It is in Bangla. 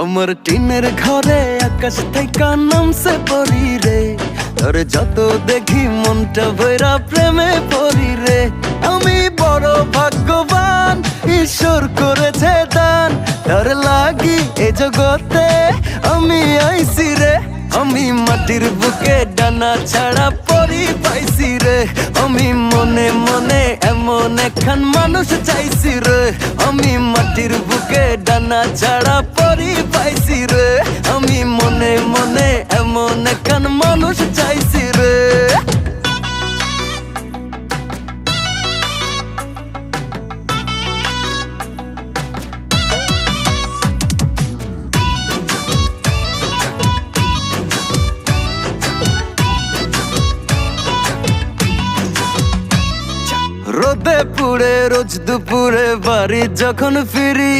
আমার টিনের ঘরে আকাশ থেকে নামছে পরি রে, তোর যত দেখি মনটা ভৈরা প্রেমে পরি রে। আমি বড় ভাগ্যবান, ঈশ্বর করেছে দান, তোর লাগি এ জগতে আমি আইছি রে। আমি মাটির বুকে ডানা ছাড়া পরি পাইছি রে, আমি মনে মনে এমন একখান মানুষ চাইছি রে। আমি মাটির বুকে ডানা ছাড়া পরি পাইছি রে, আমি মনে মনে এমন একখান মানুষ চাইছি রে। রোদে পুড়ে রোজ দুপুরে বাড়ি যখন ফিরি,